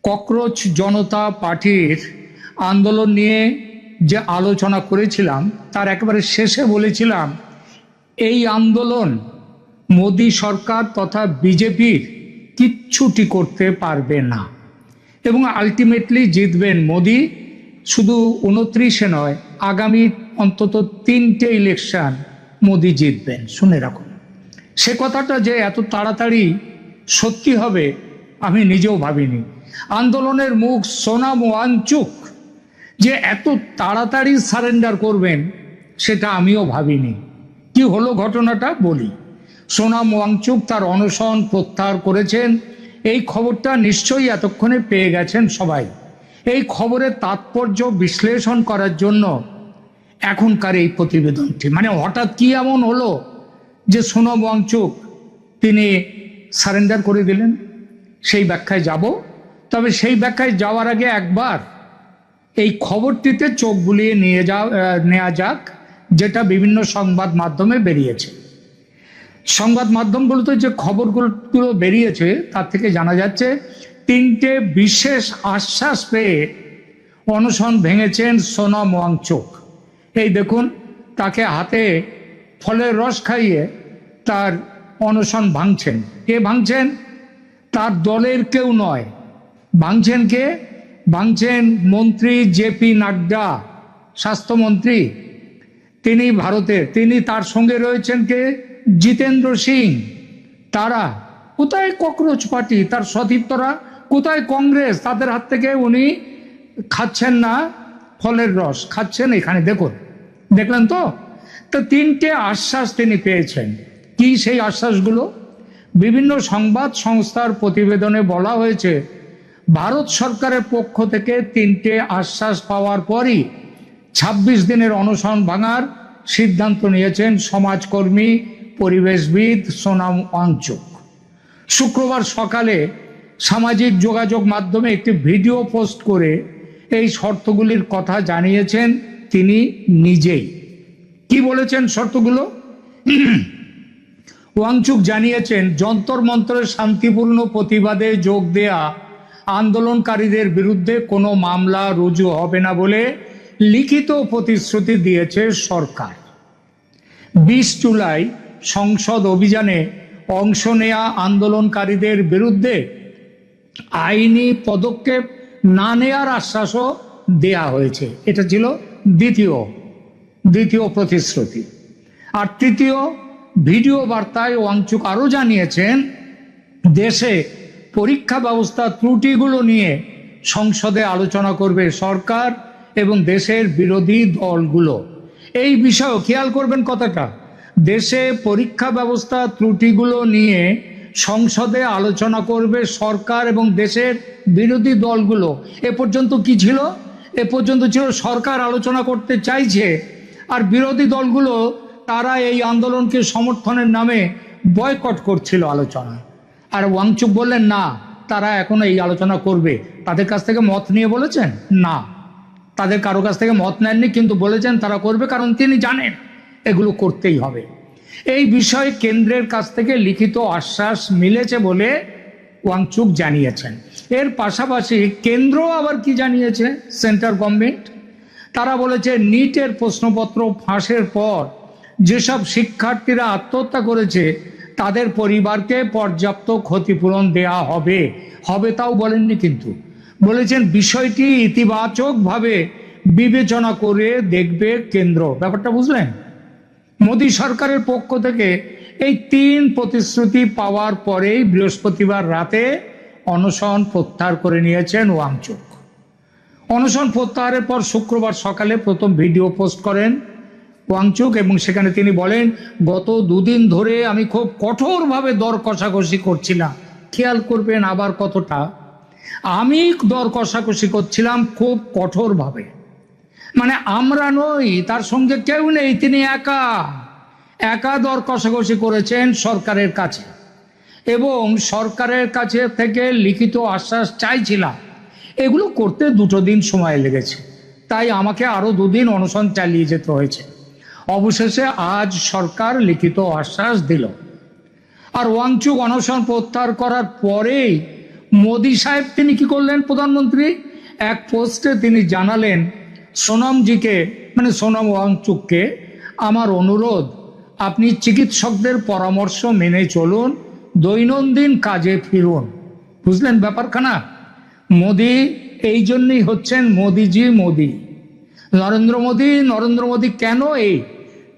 Cockroach জনতা পার্টির আন্দোলন নিয়ে যে আলোচনা করেছিলাম তার একেবারে শেষে বলেছিলাম এই আন্দোলন মোদী সরকার তথা বিজেপির কিচ্ছুটি করতে পারবে না এবং আলটিমেটলি জিতবেন মোদী। শুধু 29-এ নয়, আগামী অন্তত 3টে ইলেকশন মোদী জিতবেন, শুনে রাখুন। সে কথাটা যে এত তাড়াতাড়ি সত্যি হবে আমি নিজেও ভাবিনি। আন্দোলনের মুখ সোনাম ওয়াংচুক যে এত তাড়াতাড়ি সারেন্ডার করবেন সেটা আমিও ভাবিনি। কি হলো ঘটনাটা বলি। সোনাম ওয়াংচুক তার অনশন প্রত্যাহার করেছেন। এই খবরটা নিশ্চয়ই এতক্ষণে পেয়ে গেছেন সবাই। এই খবরের তাৎপর্য বিশ্লেষণ করার জন্য এখনকার এই প্রতিবেদনটি, মানে হঠাৎ কি এমন হলো যে সোনাম ওয়াংচুক তিনি সারেন্ডার করে দিলেন, সেই ব্যাখ্যায় যাব। তবে সেই ব্যাখ্যায় যাওয়ার আগে একবার এই খবরটিতে চোখ বুলিয়ে নেওয়া যাক, যেটা বিভিন্ন সংবাদ মাধ্যমে বেরিয়েছে। সংবাদ মাধ্যমগুলোতে যে খবরগুলো বেরিয়েছে তার থেকে জানা যাচ্ছে 3টে বিশেষ আশ্বাস পেয়ে অনশন ভেঙেছেন সোনাম ওয়াংচুক। এই দেখুন, তাকে হাতে ফলের রস খাইয়ে তার অনশন ভাঙছেন। কে ভাঙছেন? তার দলের কেউ নয়। ভাঙছেন কে? ভাঙছেন মন্ত্রী জেপি নাড্ডা, স্বাস্থ্যমন্ত্রী, তিনি ভারতের। তিনি, তার সঙ্গে রয়েছেন কে? জিতেন্দ্র সিং। তারা কোথায় ককরোচ পার্টি, তার সতীর্থরা কোথায় কংগ্রেস, তাদের হাত থেকে উনি খাচ্ছেন না ফলের রস, খাচ্ছেন এখানে। দেখুন, দেখলেন তো? তো 3টে আশ্বাস তিনি পেয়েছেন। কি সেই আশ্বাসগুলো? বিভিন্ন সংবাদ সংস্থার প্রতিবেদনে বলা হয়েছে ভারত সরকারের পক্ষ থেকে 3টে আশ্বাস পাওয়ার পরই 26 দিনের অনশন ভাঙার সিদ্ধান্ত নিয়েছেন সমাজকর্মী পরিবেশবিদ সোনাম ওয়াংচুক। শুক্রবার সকালে সামাজিক যোগাযোগ মাধ্যমে একটি ভিডিও পোস্ট করে এই শর্তগুলির কথা জানিয়েছেন তিনি নিজেই। কি বলেছেন শর্তগুলো? ওয়াংচুক জানিয়েছেন যন্তর মন্ত্রের শান্তিপূর্ণ প্রতিবাদে যোগ দেয়া আন্দোলনকারীদের বিরুদ্ধে কোনো মামলা রুজু হবে না বলে লিখিত প্রতিশ্রুতি দিয়েছে সরকার। 20 জুলাই সংসদ অভিযানে অংশ নেয়া আন্দোলনকারীদের বিরুদ্ধে আইনি পদক্ষেপ না নেয়ার আশ্বাসও দেয়া হয়েছে। এটা ছিল দ্বিতীয় প্রতিশ্রুতি। আর তৃতীয় ভিডিও বার্তায় ওয়াংচুক আরও জানিয়েছেন দেশে পরীক্ষা ব্যবস্থা ত্রুটিগুলো নিয়ে সংসদে আলোচনা করবে সরকার এবং দেশের বিরোধী দলগুলো। এই বিষয়েও খেয়াল করবেন কথাটা, দেশে পরীক্ষা ব্যবস্থা ত্রুটিগুলো নিয়ে সংসদে আলোচনা করবে সরকার এবং দেশের বিরোধী দলগুলো। এ পর্যন্ত কি ছিল? এ পর্যন্ত ছিল সরকার আলোচনা করতে চাইছে আর বিরোধী দলগুলো তারা এই আন্দোলনকে সমর্থনের নামে বয়কট করছিল আলোচনা। আর ওয়াংচুক বললেন না, তারা এখন এই আলোচনা করবে। তাদের কাছ থেকে মত নিয়ে বলেছেন না, তাদের কারো কাছ থেকে মত নেননি, কিন্তু বলেছেন তারা করবে, কারণ তিনি জানেন এগুলো করতেই হবে। এই বিষয়ে কেন্দ্রের কাছ থেকে লিখিত আশ্বাস মিলেছে বলে ওয়াংচুক জানিয়েছেন। এর পাশাপাশি কেন্দ্র আবার কি জানিয়েছে? সেন্ট্রাল গভর্নমেন্ট তারা বলেছে নিটের প্রশ্নপত্র ফাঁসের পর যেসব শিক্ষার্থীরা আত্মহত্যা করেছে তাদের পরিবারকে পর্যাপ্ত ক্ষতিপূরণ দেয়া হবে। তাও বলেননি, কিন্তু বলেছেন বিষয়টি ইতিবাচকভাবে বিবেচনা করে দেখবে কেন্দ্র। ব্যাপারটা বুঝলেন? মোদী সরকারের পক্ষ থেকে এই 3 প্রতিশ্রুতি পাওয়ার পরেই বৃহস্পতিবার রাতে অনশন প্রত্যাহার করে নিয়েছেন ওয়াংচুক। অনশন প্রত্যাহারের পর শুক্রবার সকালে প্রথম ভিডিও পোস্ট করেন ওয়াংচুক এবং সেখানে তিনি বলেন, গত 2 দিন ধরে আমি খুব কঠোরভাবে দর কষাকষি করছিলাম। খেয়াল করবেন আবার কতটা, আমি দর কষাকষি করছিলাম খুব কঠোরভাবে। মানে আমরা নই, তার সঙ্গে কেউ নেই, তিনি একা দর কষাকষি করেছেন সরকারের কাছে এবং সরকারের কাছে থেকে লিখিত আশ্বাস চাইছিলাম। এগুলো করতে 2 দিন সময় লেগেছে, তাই আমাকে আরো 2 দিন অনশন চালিয়ে যেতে হয়েছে। অবশেষে আজ সরকার লিখিত আশ্বাস দিল। আর ওয়াংচুক অনশন প্রত্যাহার করার পরেই মোদি সাহেব তিনি কি করলেন? প্রধানমন্ত্রী এক পোস্টে তিনি জানালেন সোনমজিকে, মানে সোনম ওয়াংচুককে, আমার অনুরোধ, আপনি চিকিৎসকদের পরামর্শ মেনে চলুন, দৈনন্দিন কাজে ফিরুন। বুঝলেন ব্যাপারখানা? মোদি এই জন্যই হচ্ছেন মোদিজি মোদি। নরেন্দ্র মোদি কেন এই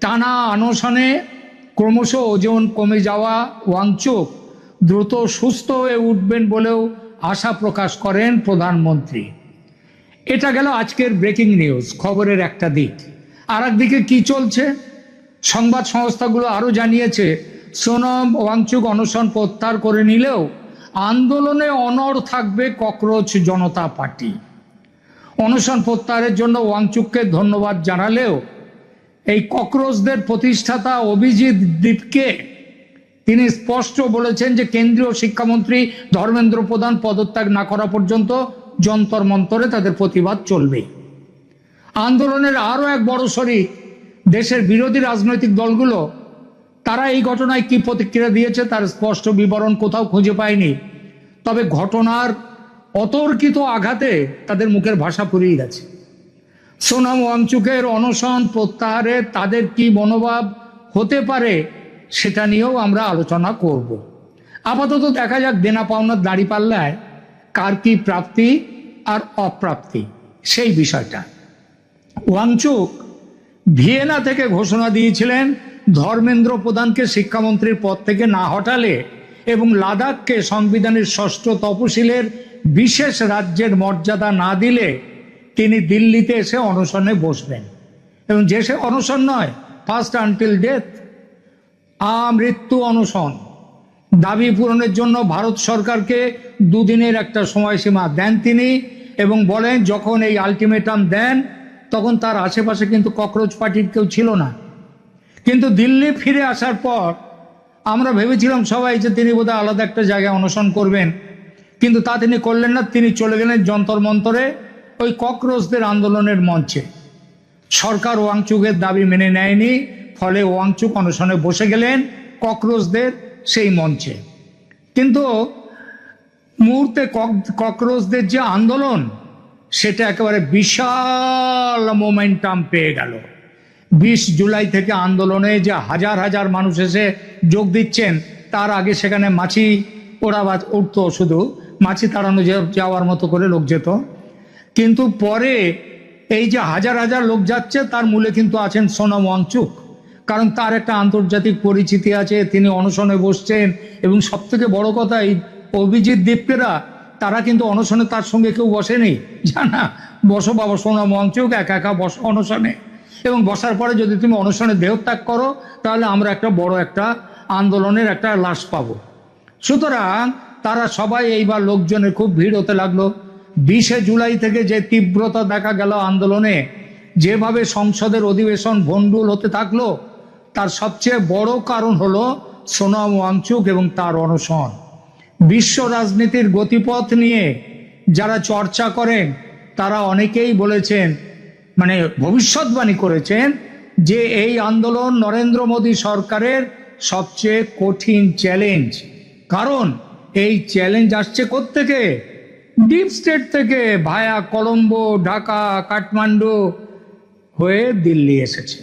টানা অনশনে ক্রমশ ওজন কমে যাওয়া ওয়াংচুক দ্রুত সুস্থ হয়ে উঠবেন বলেও আশা প্রকাশ করেন প্রধানমন্ত্রী। এটা গেল আজকের ব্রেকিং নিউজ, খবরের একটা দিক। আর একদিকে কি চলছে? সংবাদ সংস্থাগুলো আরো জানিয়েছে সোনম ওয়াংচুক অনশন প্রত্যাহার করে নিলেও আন্দোলনে অনড় থাকবে ককরোচ জনতা পার্টি। অনশন প্রত্যাহারের জন্য ওয়াংচুককে ধন্যবাদ জানালেও এই ককরোচদের প্রতিষ্ঠাতা অভিজিৎ দীপকে তিনি স্পষ্ট বলেছেন যে কেন্দ্রীয় শিক্ষামন্ত্রী ধর্মেন্দ্র প্রধান পদত্যাগ না করা পর্যন্ত যন্তর মন্তরে তাদের প্রতিবাদ চলবে। আন্দোলনের আরো এক বড় শরিক দেশের বিরোধী রাজনৈতিক দলগুলো, তারা এই ঘটনায় কি প্রতিক্রিয়া দিয়েছে তার স্পষ্ট বিবরণ কোথাও খুঁজে পায়নি। তবে ঘটনার অতর্কিত আঘাতে তাদের মুখের ভাষা ফুরিয়ে গেছে। সোনম ওয়াংচুকের অনশন প্রত্যাহারে তাদের কি মনোভাব হতে পারে সেটা নিয়েও আমরা আলোচনা করব। আপাতত দেখা যাক দেনা পাওনার দাঁড়িপাল্লায় কার কি প্রাপ্তি আর অপ্রাপ্তি সেই বিষয়টা। ওয়াংচুক ভিয়েনা থেকে ঘোষণা দিয়েছিলেন ধর্মেন্দ্র প্রধানকে শিক্ষামন্ত্রীর পদ থেকে না হটালে এবং লাদাখকে সংবিধানের ষষ্ঠ তফসিলের বিশেষ রাজ্যের মর্যাদা না দিলে তিনি দিল্লিতে এসে অনশনে বসবেন। এবং যে সে অনশন নয়, ফার্স্ট আনটিল ডেথ, আমৃত্যু অনশন। দাবি পূরণের জন্য ভারত সরকারকে দুদিনের একটা সময়সীমা দেন তিনি এবং বলেন যখন এই আলটিমেটাম দেন তখন তার আশেপাশে কিন্তু ককরোচ পার্টির কেউ ছিল না। কিন্তু দিল্লি ফিরে আসার পর আমরা ভেবেছিলাম সবাই যে তিনি বোধহয় আলাদা একটা জায়গায় অনশন করবেন, কিন্তু তা তিনি করলেন না। তিনি চলে গেলেন যন্তর মন্তরে, ওই ককরোচদের আন্দোলনের মঞ্চে। সরকার ওয়াংচুকের দাবি মেনে নেয়নি, ফলে ওয়াংচুক অনশনে বসে গেলেন ককরোচদের সেই মঞ্চে। কিন্তু মুহূর্তে ককরোচদের যে আন্দোলন সেটা একেবারে বিশাল মোমেন্টাম পেয়ে গেল। 20 জুলাই থেকে আন্দোলনে যে হাজার হাজার মানুষ এসে যোগ দিচ্ছেন, তার আগে সেখানে মাছি উঠতো, শুধু মাছি তাড়ানো যাওয়ার মতো করে লোক যেত। কিন্তু পরে এই যে হাজার হাজার লোক যাচ্ছে তার মূলে কিন্তু আছেন সোনম ওয়াংচুক, কারণ তার একটা আন্তর্জাতিক পরিচিতি আছে, তিনি অনশনে বসছেন। এবং সব থেকে বড় কথা, এই অভিজিৎ দীপকেরা তারা কিন্তু অনশনে তার সঙ্গে কেউ বসেনি, জানা বসো বাবা সোনম ওয়াংচুক একা একা বসো অনশনে, এবং বসার পরে যদি তুমি অনশনে দেহত্যাগ করো তাহলে আমরা একটা বড় একটা আন্দোলনের একটা লাশ পাবো। সুতরাং তারা সবাই এইবার লোকজনের খুব ভিড় হতে লাগলো। 20 জুলাই থেকে যে তীব্রতা দেখা গেল আন্দোলনে, যেভাবে সংসদের অধিবেশন ভণ্ডুল হতে থাকলো, তার সবচেয়ে বড় কারণ হলো সোনম ওয়াংচুক এবং তার অনশন। বিশ্ব রাজনীতির গতিপথ নিয়ে যারা চর্চা করেন তারা অনেকেই বলেছেন, মানে ভবিষ্যৎবাণী করেছেন যে এই আন্দোলন নরেন্দ্র মোদী সরকারের সবচেয়ে কঠিন চ্যালেঞ্জ। কারণ এই চ্যালেঞ্জ আসছে কোত্থেকে? ডিপ স্টেট থেকে, ভায়া কলম্বো, ঢাকা, কাঠমান্ডু হয়ে দিল্লি এসেছে।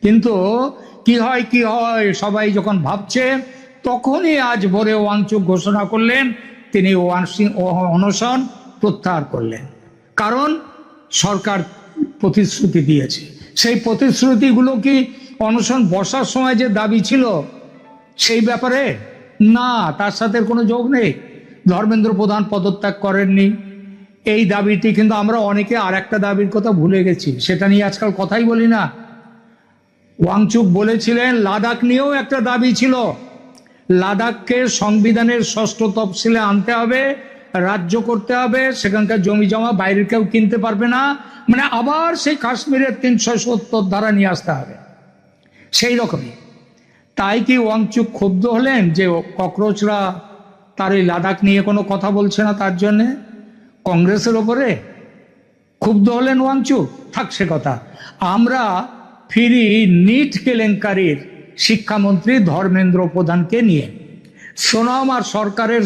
কিন্তু কি হয় সবাই যখন ভাবছে, তখনই আজ ভোরে ওয়াংচুক ঘোষণা করলেন তিনি অনশন প্রত্যাহার করলেন। কারণ সরকার প্রতিশ্রুতি দিয়েছে। সেই প্রতিশ্রুতিগুলো কি অনশন বসার সময় যে দাবি ছিল সেই ব্যাপারে? না, তার সাথে কোনো যোগ নেই। ধর্মেন্দ্র প্রধান পদত্যাগ করেননি এই দাবিটি, কিন্তু আমরা অনেকে আর একটা দাবির কথা ভুলে গেছি, সেটা নিয়ে আজকাল কথাই বলি না। ওয়াংচুক বলেছিলেন লাদাখ নিয়েও একটা দাবি ছিল, লাদাখকে সংবিধানের ষষ্ঠ তফসিলে আনতে হবে, রাজ্য করতে হবে, সেখানকার জমি জমা বাইরের কেউ কিনতে পারবে না, মানে আবার সেই কাশ্মীরের 370 ধারা নিয়ে আসতে হবে, সেই রকমই। তাই কি ওয়াংচুক ক্ষুব্ধ হলেন যে ককরোচরা তার এই লাদাখ নিয়ে কোনো কথা বলছে না, তার জন্যে কংগ্রেসের ওপরে ক্ষুব্ধ হলেন ওয়াংচুক? থাক সে কথা। আমরা ফিরি নিট কেলেঙ্কারির শিক্ষামন্ত্রী ধর্মেন্দ্র প্রধানকে নিয়ে। সোনম আর সরকারের